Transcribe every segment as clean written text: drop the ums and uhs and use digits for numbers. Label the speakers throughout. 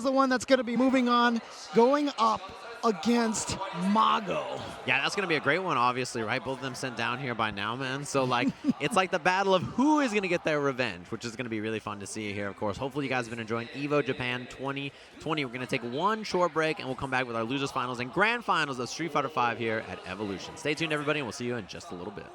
Speaker 1: the one that's going to be moving on, going up against Mago.
Speaker 2: Yeah, that's going to be a great one, obviously, right? Both of them sent down here by now, man. So, like, it's like the battle of who is going to get their revenge, which is going to be really fun to see here, of course. Hopefully, you guys have been enjoying EVO Japan 2020. We're going to take one short break, and we'll come back with our losers finals and grand finals of Street Fighter V here at Evolution. Stay tuned, everybody, and we'll see you in just a little bit.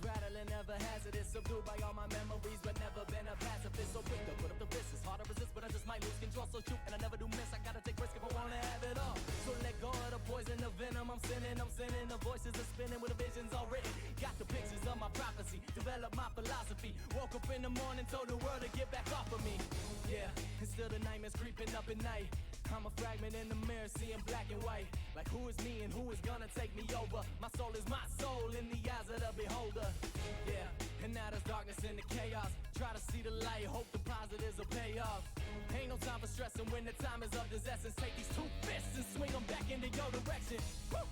Speaker 3: Rattling, never hazardous, subdued by all my memories, but never been a pacifist. So quick to put up the fist, it's hard to resist, but I just might lose control. So shoot, and I never do miss. I gotta take risk if I wanna have it all. So let go of the poison, the venom. I'm sinning. The voices are spinning with the visions all written. Got the pictures of my prophecy, develop my philosophy. Woke up in the morning, told the world to get back off of me. Yeah, and still the nightmares creeping up at night. I'm a fragment in the mirror, seeing black and white. Like who is me and who is gonna take me over? My soul is my soul in the eyes of the beholder. Yeah, and now there's darkness in the chaos. Try to see the light, hope the positives will pay off. Ain't no time for stressing when the time is of this essence. Take these two fists and swing them back into your direction. Woo!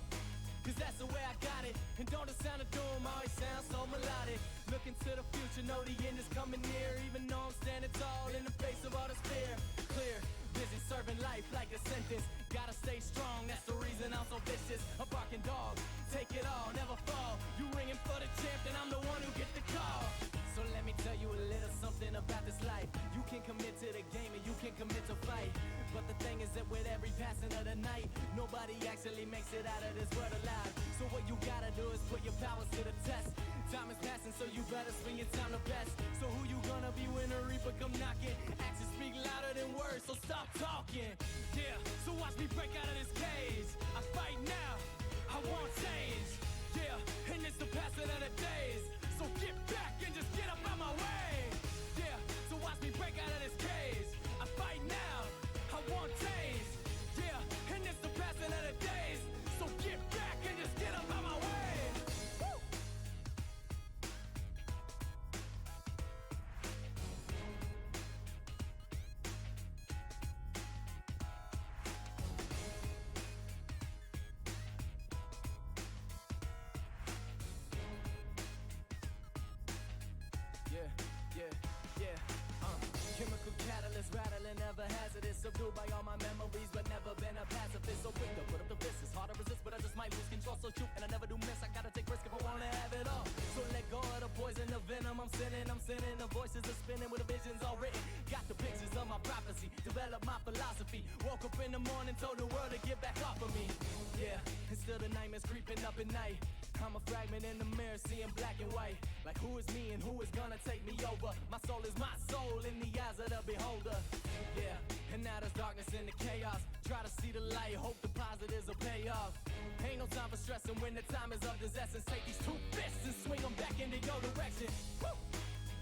Speaker 3: Cause that's the way I got it. And don't it sound of doom, always sound so melodic. Looking to the future, know the end is coming near. Even though I'm standing tall in the face of all this fear. Clear, busy serving life like a sentence. Gotta stay strong, that's the reason I'm so vicious. A barking dog, take it all, never fall. You ringing for the champ, and I'm the one who get the call. So let me tell you a little something about this life. You can commit to the game and you can commit to fight. But the thing is that with every passing of the night, nobody actually makes it out of this world alive. So what you gotta do is put your powers to the test. Time is passing, so you better swing your time the best. So who you gonna be when the reaper come knocking? Actions speak louder than words, so stop talking. Yeah, so watch me break out of this cage. I fight now, I won't change. Yeah, and it's the passing of the days. So get back and just get up out my way. Yeah, so watch me break out of this cage. I fight now, I won't change. Yeah, and it's the passing of the days. So get back and just get up out my way. Woo! Chemical catalyst, rattling, never hazardous. Subdued by all my memories, but never been a pacifist. So quick to put up the fist, it's hard to resist, but I just might lose control. So shoot, and I never do miss. I gotta take risk if I wanna have it all. So let go of the poison, the venom. I'm sinning. The voices are spinning with the visions all written. Got the pictures of my prophecy, develop my philosophy. Woke up in the morning, told the world to get back off of me. Yeah, and still the nightmares creeping up at night. I'm a fragment in the mirror, seeing black and white. Like who is me and who is gonna take me over? My soul is my soul in the eyes of the beholder. Yeah, and now there's darkness in the chaos. Try to see the light, hope the positives will pay off. Ain't no time for stressing when the time is of this essence. Take these two fists and swing them back into your direction. Woo!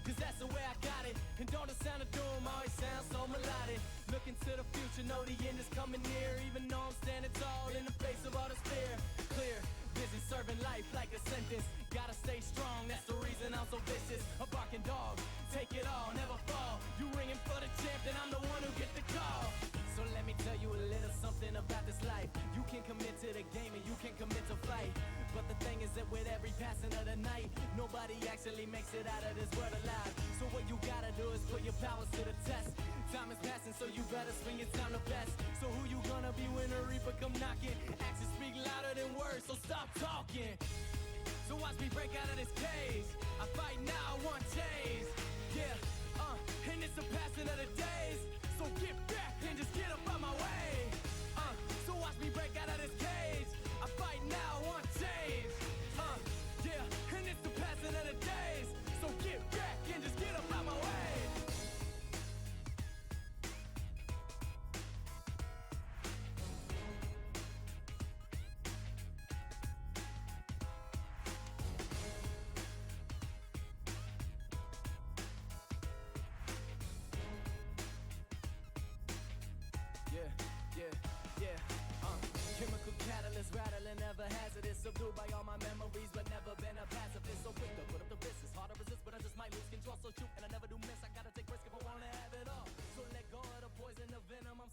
Speaker 3: Cause that's the way I got it. And don't it sound of doom, always sound so melodic. Looking to the future, know the end is coming near. Even though I'm standing tall in the face of all this fear. Clear, busy serving life like a sentence. Gotta stay strong, that's the reason I'm so vicious. A barking dog, take it all, never fall. You ringing for the champ, then I'm the one who get the call. So let me tell you a little something about this life. You can commit to the game and you can commit to fight. But the thing is that with every passing of the night, nobody actually makes it out of this world alive. So what you gotta do is put your powers to the test. Time is passing, so you better swing your time the best. So who you gonna be when the reaper come knocking? Actions speak louder than words, so stop talking. So watch me break out of this cage. I fight now, I want change. Yeah, and it's the passing of the days. So get back and just get up out my way. So watch me break out of this cage. I fight now, I want change. Yeah, and it's the passing of the days. So get back and just get up out my way. Chemical catalyst, rattling, never hazardous. Subdued by all my memories, but never been a pacifist. So quick to put up the fist, it's hard to resist, but I just might lose control. So shoot, and I never do miss. I gotta take risk if I wanna have it all. So let go of the poison, the venom. I'm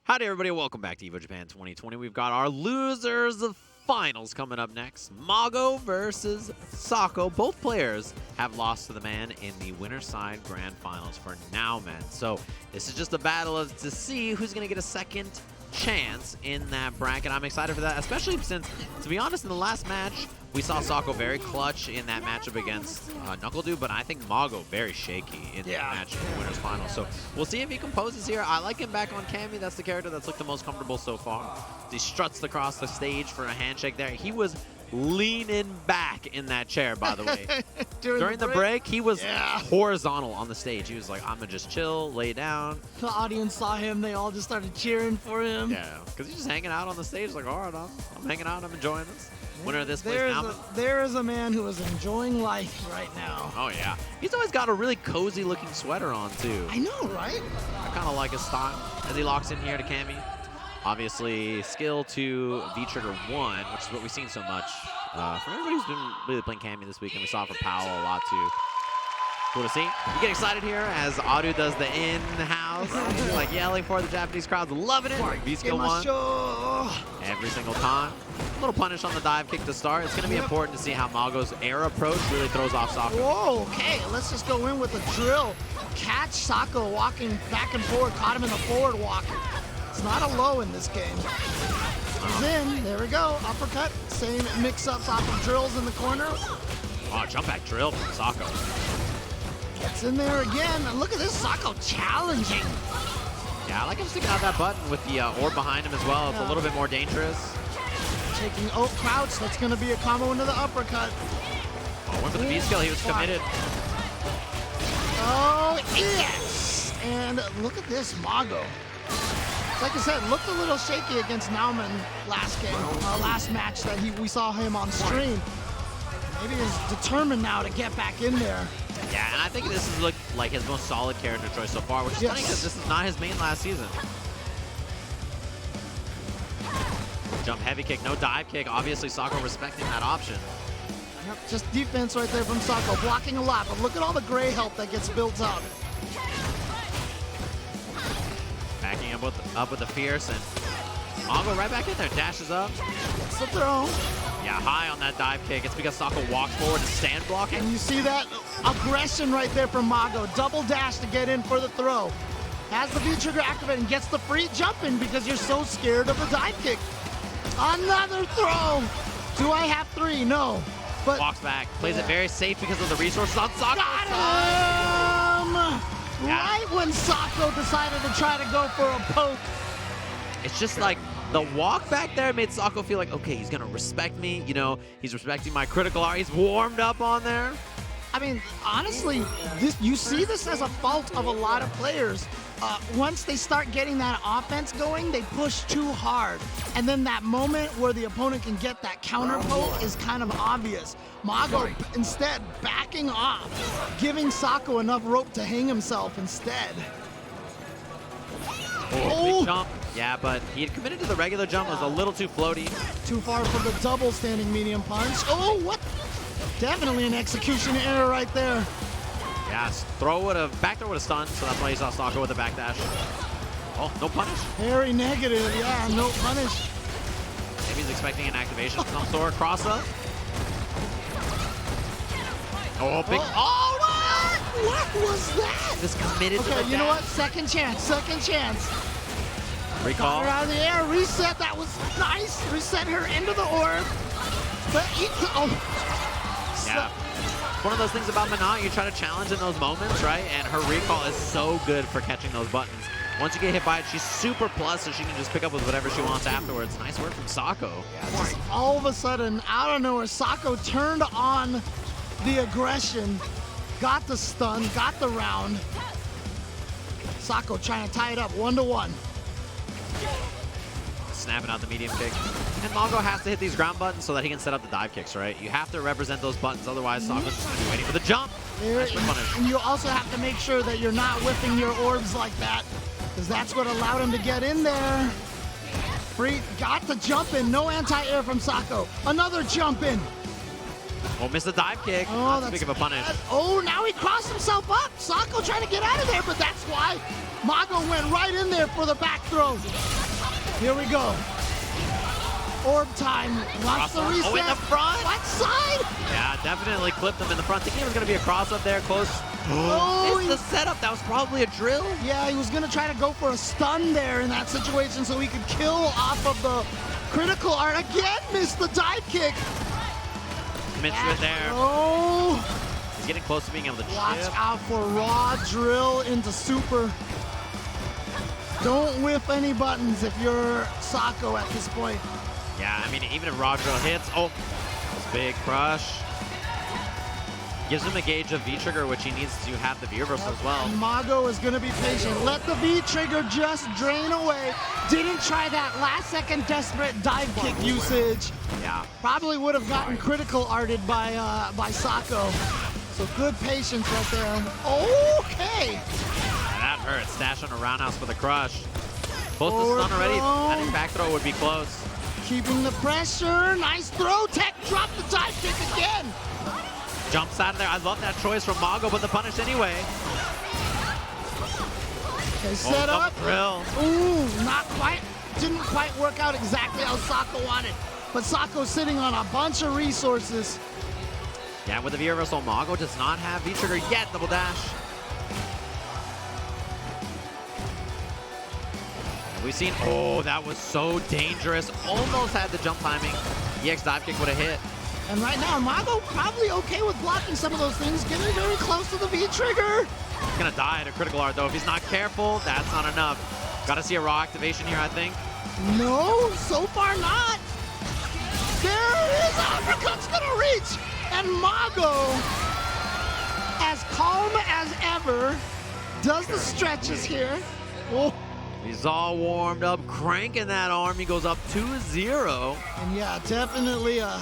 Speaker 2: Howdy, everybody. Welcome back to EVO Japan 2020. We've got our losers of finals coming up next. Mago versus Sako. Both players have lost to the man in the winner's side grand finals for now, men. So this is just a battle to see who's going to get a second chance in that bracket. I'm excited for that, especially since, to be honest, in the last match, we saw Sako very clutch in that matchup against Knuckle Dude, but I think Mago very shaky in that match in the winner's final. So we'll see if he composes here. I like him back on Cammy. That's the character that's looked the most comfortable so far. He struts across the stage for a handshake there. He was leaning back in that chair, by the way. During the break, he was horizontal on the stage. He was like, I'm going to just chill, lay down.
Speaker 1: The audience saw him. They all just started cheering for him.
Speaker 2: Yeah, because he's just hanging out on the stage like, all right, I'm hanging out. I'm enjoying this. Winner of this place now.
Speaker 1: There is a man who is enjoying life right now.
Speaker 2: Oh, yeah. He's always got a really cozy-looking sweater on, too.
Speaker 1: I know, right?
Speaker 2: I kind of like his style as he locks in here to Cammy. Obviously, skill to V-Trigger 1, which is what we've seen so much from everybody who's been really playing Cammy this week, and we saw it for Powell a lot, too. Cool to see. You get excited here as Adu does the in-house, like yelling for the Japanese crowd's loving it. V-Skill 1 every single time. A little punish on the dive kick to start. It's going to be important to see how Mago's air approach really throws off Sako.
Speaker 1: Whoa, okay, let's just go in with a drill. Catch Sako walking back and forward, caught him in the forward walk. It's not a low in this game. He's in, there we go, uppercut. Same mix-ups off of drills in the corner.
Speaker 2: Oh, jump back drill from Sako.
Speaker 1: Gets in there again. And look at this Sako challenging.
Speaker 2: Yeah, I like him sticking out that button with the orb behind him as well. It's a little bit more dangerous.
Speaker 1: Taking crouch, that's going to be a combo into the uppercut.
Speaker 2: Oh, went for the V-skill, he was committed.
Speaker 1: Oh, yes! And look at this Mago. Like I said, looked a little shaky against Nauman last game, last match that we saw him on stream. Maybe he's determined now to get back in there.
Speaker 2: Yeah, and I think this has looked like his most solid character choice so far, which is funny because this is not his main last season. Jump heavy kick, no dive kick. Obviously, Sako respecting that option.
Speaker 1: Yep, just defense right there from Sako, blocking a lot, but look at all the gray help that gets built up.
Speaker 2: Backing him up with the fierce, and Mago right back in there, dashes up.
Speaker 1: Gets the throw.
Speaker 2: Yeah, high on that dive kick. It's because Sako walks forward and stand blocking.
Speaker 1: And you see that aggression right there from Mago. Double dash to get in for the throw. Has the V-trigger activated and gets the free jump in because you're so scared of the dive kick. Another throw. Do I have three? No. But
Speaker 2: walks back, plays it very safe because of the resources on Sako.
Speaker 1: Got him! Right when Sako decided to try to go for a poke.
Speaker 2: It's just like the walk back there made Sako feel like, okay, he's going to respect me. You know, he's respecting my critical art. He's warmed up on there.
Speaker 1: I mean, honestly, you see this as a fault of a lot of players. Once they start getting that offense going, they push too hard. And then that moment where the opponent can get that counter poke is kind of obvious. Mago instead backing off, giving Sako enough rope to hang himself instead.
Speaker 2: Oh, big jump. Yeah, but he had committed to the regular jump. It was a little too floaty.
Speaker 1: Too far for the double standing medium punch. Oh, what? Definitely an execution error right there.
Speaker 2: Yeah, back throw would have stunned, so that's why you saw Sako with the backdash. Oh, no punish.
Speaker 1: Very negative, yeah, no punish.
Speaker 2: Maybe he's expecting an activation of some sort. Cross up. Oh, big.
Speaker 1: Oh, what was that?
Speaker 2: Just committed to the
Speaker 1: Okay, you know what? Second chance.
Speaker 2: Recall.
Speaker 1: Got her out of the air, reset, that was nice. Reset her into the orb. But
Speaker 2: yeah. One of those things about Mana, you try to challenge in those moments, right? And her recall is so good for catching those buttons. Once you get hit by it, she's super plus, so she can just pick up with whatever she wants afterwards. Nice work from Sako.
Speaker 1: Yeah, just all of a sudden, out of nowhere, Sako turned on the aggression, got the stun, got the round. Sako trying to tie it up 1-1.
Speaker 2: Snapping out the medium kick. And Mago has to hit these ground buttons so that he can set up the dive kicks, right? You have to represent those buttons, otherwise Sako's just going to be waiting for the jump. Nice punish.
Speaker 1: And you also have to make sure that you're not whipping your orbs like that, because that's what allowed him to get in there. Free, got the jump in, no anti-air from Sako. Another jump in.
Speaker 2: Oh, missed the dive kick.
Speaker 1: Oh,
Speaker 2: that's big of a punish.
Speaker 1: Oh, now he crossed himself up. Sako trying to get out of there, but that's why Mago went right in there for the back throw. Here we go. Orb time. Wants to reset.
Speaker 2: Oh, in the front.
Speaker 1: What side?
Speaker 2: Yeah, definitely clipped him in the front. Thinking it was going to be a cross up there, close.
Speaker 1: Oh,
Speaker 2: It's the setup. That was probably a drill.
Speaker 1: yeah, he was going to try to go for a stun there in that situation so he could kill off of the critical art. Again, missed the dive kick.
Speaker 2: Missed it there.
Speaker 1: Oh,
Speaker 2: He's getting close to being able to
Speaker 1: watch
Speaker 2: chip.
Speaker 1: out for raw drill into super. Don't whip any buttons if you're Sako at this point.
Speaker 2: Yeah, I mean, even if raw drill hits, oh, that's big crush. Gives him a gauge of V-trigger, which he needs to have the V-reversal as well.
Speaker 1: And Mago is going to be patient. Let the V-trigger just drain away. Didn't try that last-second desperate dive kick usage.
Speaker 2: Yeah.
Speaker 1: Probably would have gotten critical arted by Sako. So good patience right there. Okay.
Speaker 2: Yeah, that hurt. Stash on a roundhouse for the crush. Close to
Speaker 1: Forward
Speaker 2: stun already.
Speaker 1: throw.
Speaker 2: I think back throw would be close.
Speaker 1: Keeping the pressure. Nice throw. Tech drop the dive kick again.
Speaker 2: Jumps out of there. I love that choice from Mago, but the punish anyway.
Speaker 1: Okay, set up.
Speaker 2: Drill.
Speaker 1: Ooh, not quite. Didn't quite work out exactly how Sako wanted. But Sako's sitting on a bunch of resources.
Speaker 2: Yeah, with the V-reversal, Mago does not have V-trigger yet. Double dash. And we've seen, oh, that was so dangerous. Almost had the jump timing. EX dive kick would have hit.
Speaker 1: And right now, Mago probably okay with blocking some of those things, getting very close to the V-trigger.
Speaker 2: He's gonna die at a critical art though. If he's not careful, that's not enough. Gotta see a raw activation here, I think.
Speaker 1: No, so far not. There it is, uppercut's gonna reach. And Mago, as calm as ever, does the stretches here. Oh.
Speaker 2: He's all warmed up, cranking that arm. He goes up 2-0.
Speaker 1: And yeah, definitely an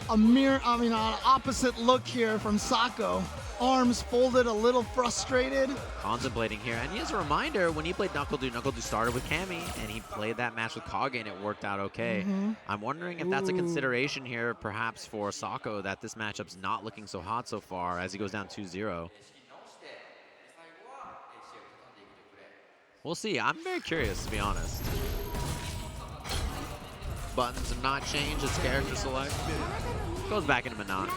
Speaker 1: opposite look here from Sako. Arms folded, a little frustrated.
Speaker 2: Contemplating here. And as a reminder, when he played Knuckle Dew started with Cammy, and he played that match with Kage, and it worked out okay. I'm wondering if that's a consideration here, perhaps for Sako, that this matchup's not looking so hot so far as he goes down 2-0. We'll see. I'm very curious, to be honest. Buttons have not changed. It's character select. Goes back into Manon.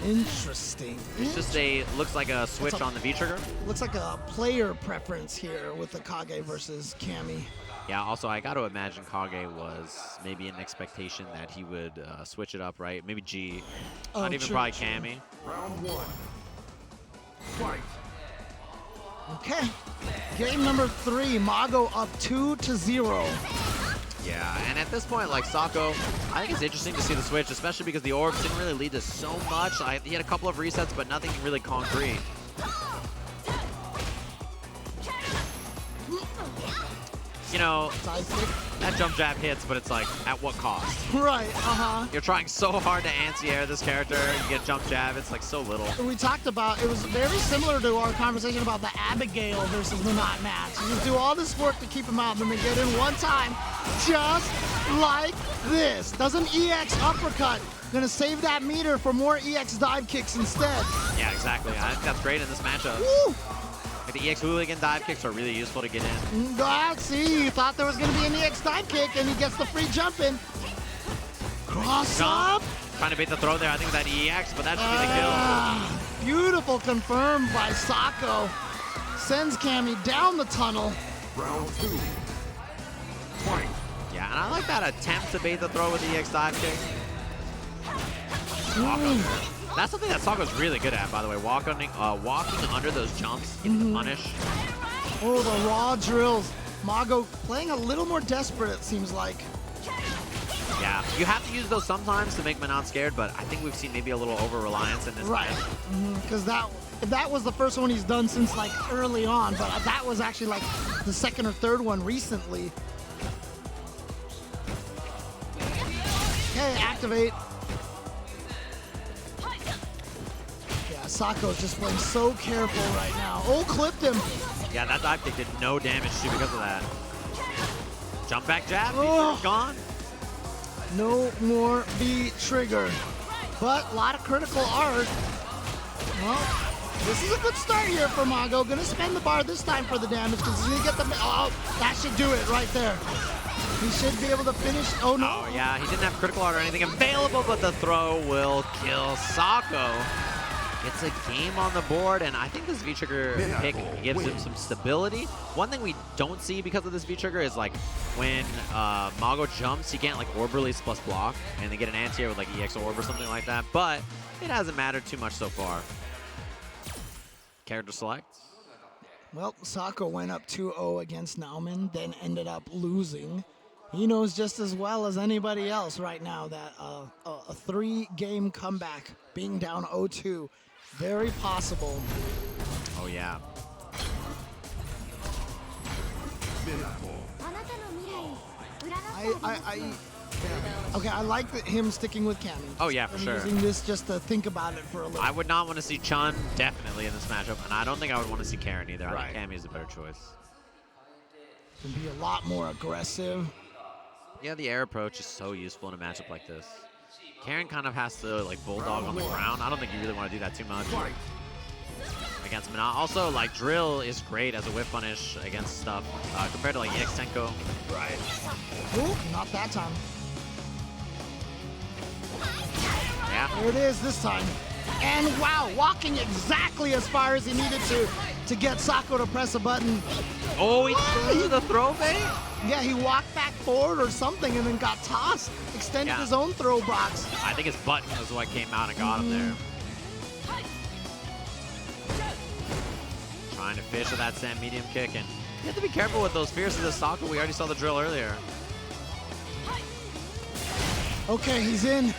Speaker 1: Interesting.
Speaker 2: It's just looks like a switch on the V-trigger.
Speaker 1: Looks like a player preference here with the Kage versus Cammy.
Speaker 2: Yeah, also, I got to imagine Kage was maybe an expectation that he would switch it up, right? Maybe G. Not even probably Cammy.
Speaker 4: Round one. Fight.
Speaker 1: Okay. Game number 3, Mago up 2-0.
Speaker 2: Yeah, and at this point, like Sako, I think it's interesting to see the switch, especially because the orbs didn't really lead to so much. He had a couple of resets, but nothing really concrete. You know, that jump jab hits, but it's like, at what cost?
Speaker 1: Right,
Speaker 2: You're trying so hard to anti-air this character, you get jump jab, it's like so little.
Speaker 1: We talked about, it was very similar to our conversation about the Abigail versus Minot match. You just do all this work to keep him out, and then they get in one time, just like this. Does an EX uppercut. Gonna save that meter for more EX dive kicks instead.
Speaker 2: Yeah, exactly. I think that's great in this matchup.
Speaker 1: Woo!
Speaker 2: Like the EX hooligan dive kicks are really useful to get in.
Speaker 1: See, you thought there was gonna be an EX dive kick, and he gets the free jump in. Cross up.
Speaker 2: Trying to bait the throw there, I think, with that EX, but that should be the kill.
Speaker 1: Beautiful confirmed by Sako. Sends Cammy down the tunnel.
Speaker 4: Round two. Fight.
Speaker 2: Yeah, and I like that attempt to bait the throw with the EX dive kick. That's something that Sako's really good at, by the way. Walking under those jumps, getting the punish.
Speaker 1: Oh, the raw drills. Mago playing a little more desperate, it seems like.
Speaker 2: Yeah, you have to use those sometimes to make Manon scared, but I think we've seen maybe a little over-reliance in this
Speaker 1: Right, because that was the first one he's done since like early on, but that was actually like the second or third one recently. Okay, activate. Yeah, Sako's just playing so careful right now. Oh, clipped him.
Speaker 2: Yeah, that dive kick did no damage to because of that. Jump back jab,
Speaker 1: Oh.
Speaker 2: gone.
Speaker 1: No more V-trigger. But a lot of critical art. Well, this is a good start here for Mago. Gonna spend the bar this time for the damage because he's gonna get the. Oh, that should do it right there. He should be able to finish. Oh, no.
Speaker 2: Oh, yeah, he didn't have critical art or anything available, but the throw will kill Sako. It's a game on the board, and I think this V-Trigger pick gives him some stability. One thing we don't see because of this V-Trigger is, like, when Mago jumps, he can't, like, orb release plus block, and they get an anti-air with, like, EX orb or something like that, but it hasn't mattered too much so far. Character select.
Speaker 1: Well, Sako went up 2-0 against Nauman, then ended up losing. He knows just as well as anybody else right now that a 3-game comeback, being down 0-2, very possible.
Speaker 2: Oh, yeah.
Speaker 1: Okay, I like him sticking with Cammy.
Speaker 2: Oh, yeah, for sure.
Speaker 1: Using this just to think about it for a little.
Speaker 2: I would not want to see Chun definitely in this matchup, and I don't think I would want to see Karen either. I
Speaker 1: Right.
Speaker 2: think Cammy is a better choice.
Speaker 1: Can be a lot more aggressive.
Speaker 2: Yeah, the air approach is so useful in a matchup like this. Karen kind of has to, like, bulldog on the ground. I don't think you really want to do that too much against Mana. Also, like, Drill is great as a whip punish against stuff compared to, like, EX Tenko.
Speaker 1: Right. Ooh, not that time.
Speaker 2: Yeah.
Speaker 1: There it is this time. And wow, walking exactly as far as he needed to get Sako to press a button.
Speaker 2: Oh, he threw the throw bait?
Speaker 1: Yeah, he walked back forward or something and then got tossed. Extended his own throw box.
Speaker 2: I think his button was what came out and got him there. Trying to fish with that sand medium kick, and you have to be careful with those fierces of Sako. We already saw the drill earlier.
Speaker 1: Okay, he's in.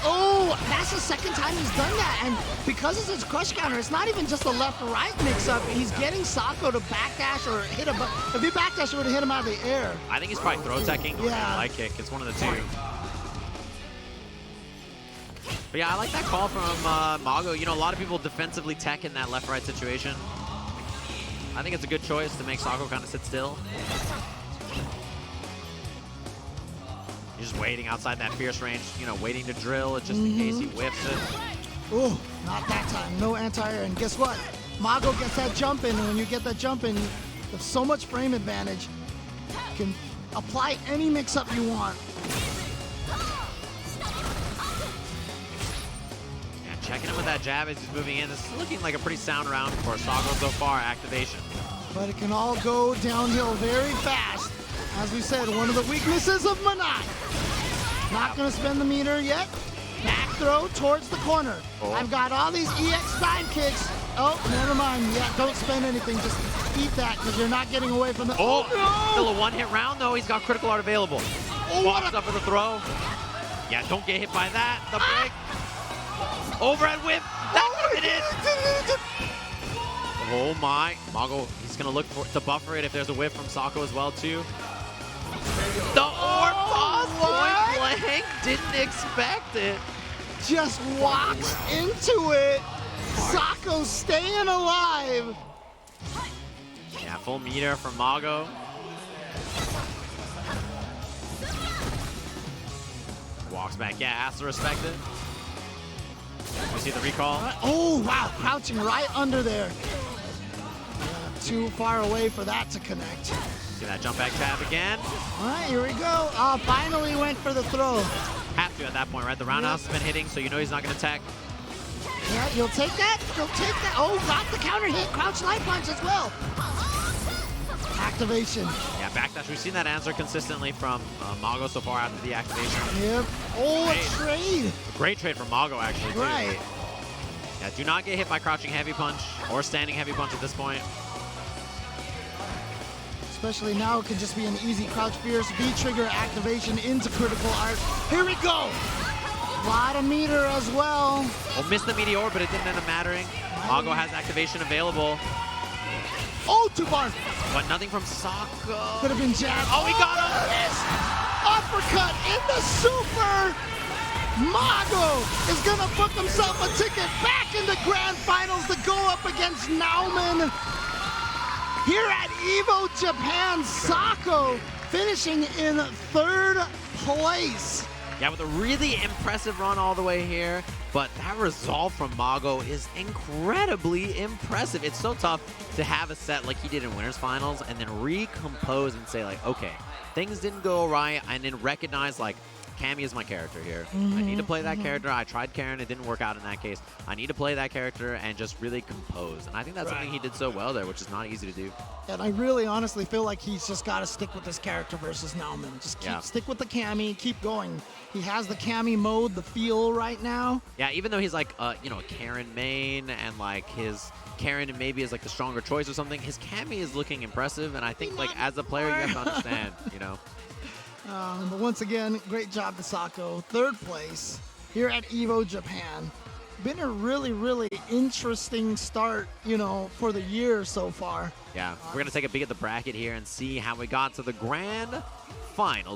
Speaker 1: Oh, that's the second time he's done that. And because it's his crush counter, it's not even just a left-right mix-up. He's getting Sako to backdash or hit him. If he backdashed, it would have hit him out of the air.
Speaker 2: I think he's probably throw teching or light kick. It's one of the two. But yeah, I like that call from Mago. You know, a lot of people defensively tech in that left-right situation. I think it's a good choice to make Sako kind of sit still. He's just waiting outside that fierce range, you know, waiting to drill it just in case he whiffs it.
Speaker 1: Oh, not that time. No anti-air. And guess what? Mago gets that jump in, and when you get that jump in, you have so much frame advantage. You can apply any mix-up you want.
Speaker 2: Yeah, checking him with that jab as he's moving in. This is looking like a pretty sound round for Sako so far, activation.
Speaker 1: But it can all go downhill very fast. As we said, one of the weaknesses of Manat. Not going to spend the meter yet. Back throw towards the corner.
Speaker 2: Oh.
Speaker 1: I've got all these EX dime kicks. Oh, never mind. Yeah, don't spend anything. Just eat that because you're not getting away from the...
Speaker 2: Oh,
Speaker 1: no!
Speaker 2: Still a one-hit round, though. He's got critical art available.
Speaker 1: Oh,
Speaker 2: Walks up for the throw. Yeah, don't get hit by that. The break. Overhead whip. That did it. Oh, my. Mago, he's going to look to buffer it if there's a whiff from Sako as well, too. The orb toss point blank. Didn't expect it.
Speaker 1: Just walks into it. Sako staying alive.
Speaker 2: Yeah, full meter from Mago. Walks back. Yeah, has to respect it. You see the recall?
Speaker 1: Oh, wow. Crouching right under there. Too far away for that to connect.
Speaker 2: See that jump back tab again.
Speaker 1: All right, here we go. Finally went for the throw.
Speaker 2: Have to at that point, right? The roundhouse has been hitting, so you know he's not going to tech.
Speaker 1: Yeah, you'll take that. You'll take that. Oh, got the counter hit. Crouch light punch as well. Activation.
Speaker 2: Yeah, backdash. We've seen that answer consistently from Mago so far after the activation.
Speaker 1: Yep. Oh, a trade.
Speaker 2: Great trade from Mago, actually, too.
Speaker 1: Right.
Speaker 2: Yeah, do not get hit by crouching heavy punch or standing heavy punch at this point.
Speaker 1: Especially now, it could just be an easy crouch fierce V-trigger activation into critical art. Here we go. A lot of meter as well.
Speaker 2: Well, missed the meteor, but it didn't end up mattering. Mago has activation available.
Speaker 1: Oh, 2 bars.
Speaker 2: But nothing from Sako.
Speaker 1: Could have been jabbed.
Speaker 2: Oh, he got him.
Speaker 1: Yes. Uppercut in the super. Mago is going to book himself a ticket back in the grand finals to go up against Nauman. Here at EVO Japan, Sako finishing in 3rd place.
Speaker 2: Yeah, with a really impressive run all the way here, but that resolve from Mago is incredibly impressive. It's so tough to have a set like he did in Winners Finals and then recompose and say like, okay, things didn't go right, and then recognize like, Cammy is my character here. I need to play that character. I tried Karen. It didn't work out in that case. I need to play that character and just really compose. And I think that's something he did so well there, which is not easy to do.
Speaker 1: And I really honestly feel like he's just got to stick with this character versus Nauman. Just stick with the Cammy, keep going. He has the Cammy mode, the feel right now.
Speaker 2: Yeah, even though he's like, you know, a Karen main and like his Karen maybe is like the stronger choice or something, his Cammy is looking impressive. And I think like as a player, you have to understand, you know.
Speaker 1: But once again, great job to Sako. Third place here at EVO Japan. Been a really, really interesting start, you know, for the year so far.
Speaker 2: Yeah, we're going to take a peek at the bracket here and see how we got to the grand final.